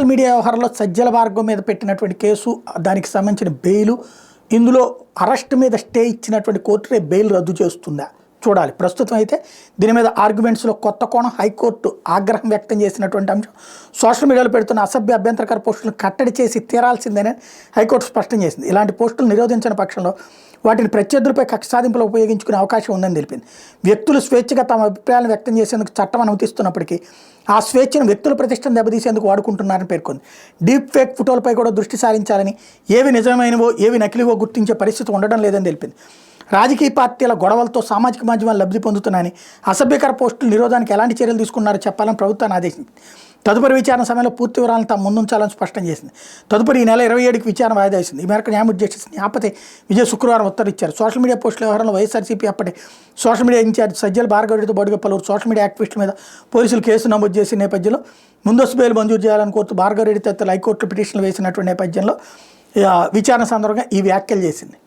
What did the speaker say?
Social media వ్యవహారంలో సజ్జల భార్గవ మీద పెట్టినటువంటి కేసు, దానికి సంబంధించిన బెయిలు, ఇందులో అరెస్ట్ మీద స్టే ఇచ్చినటువంటి కోర్టు రేపు బెయిల్ రద్దు చేస్తుందా చూడాలి. ప్రస్తుతం అయితే దీని మీద ఆర్గ్యుమెంట్స్లో కొత్త కోణం. హైకోర్టు ఆగ్రహం వ్యక్తం చేసినటువంటి అంశం, సోషల్ మీడియాలో పెడుతున్న అసభ్య అభ్యంతరకర పోస్టులను కట్టడి చేసి తీరాల్సిందేనని హైకోర్టు స్పష్టం చేసింది. ఇలాంటి పోస్టులు నిరోధించిన పక్షంలో వాటిని ప్రత్యర్థులపై కక్ష సాధింపులు ఉపయోగించుకునే అవకాశం ఉందని తెలిపింది. వ్యక్తులు స్వేచ్ఛగా తమ అభిప్రాయాలను వ్యక్తం చేసేందుకు చట్టం అనుమతిస్తున్నప్పటికీ ఆ స్వేచ్ఛను వ్యక్తుల ప్రతిష్టను దెబ్బతీసేందుకు వాడుకుంటున్నారని పేర్కొంది. డీప్ ఫేక్ ఫోటోలపై కూడా దృష్టి సారించాలని, ఏవి నిజమైనవో ఏవి నకిలీవో గుర్తించే పరిస్థితి ఉండడం లేదని తెలిపింది. రాజకీయ పార్టీల గొడవలతో సామాజిక మాధ్యమాలు లబ్ధి పొందుతున్నాయని, అసభ్యకర పోస్టుల నిరోధానికి ఎలాంటి చర్యలు తీసుకున్నారో చెప్పాలని ప్రభుత్వాన్ని ఆదేశించింది. తదుపరి విచారణ సమయంలో పూర్తి వివరాలను తాము ముందుంచాలని స్పష్టం చేసింది. తదుపరి ఈ నెల 27కి విచారణ వాయిదా వేసింది. ఈ మేరకు న్యాయమూర్తి జస్టిస్ న్యాపతి విజయ్ శుక్రవారం ఉత్తర్విచ్చారు. సోషల్ మీడియా పోస్టుల వ్యవహారంలో వైఎస్ఆర్సీపీ అప్పటి సోషల్ మీడియా ఇన్ఛార్జ్ సజ్జల భార్గవతో పాటుగా పలువురు సోషల్ మీడియా యాక్టివిస్టుల మీద పోలీసులు కేసు నమోదు చేసిన నేపథ్యంలో ముందస్తు బెయిల్ మంజూరు చేయాలని కోరుతూ భార్గవరెడ్డి తదితరులు హైకోర్టులో పిటిషన్లు వేసినటువంటి నేపథ్యంలో విచారణ సందర్భంగా ఈ వ్యాఖ్యలు చేసింది.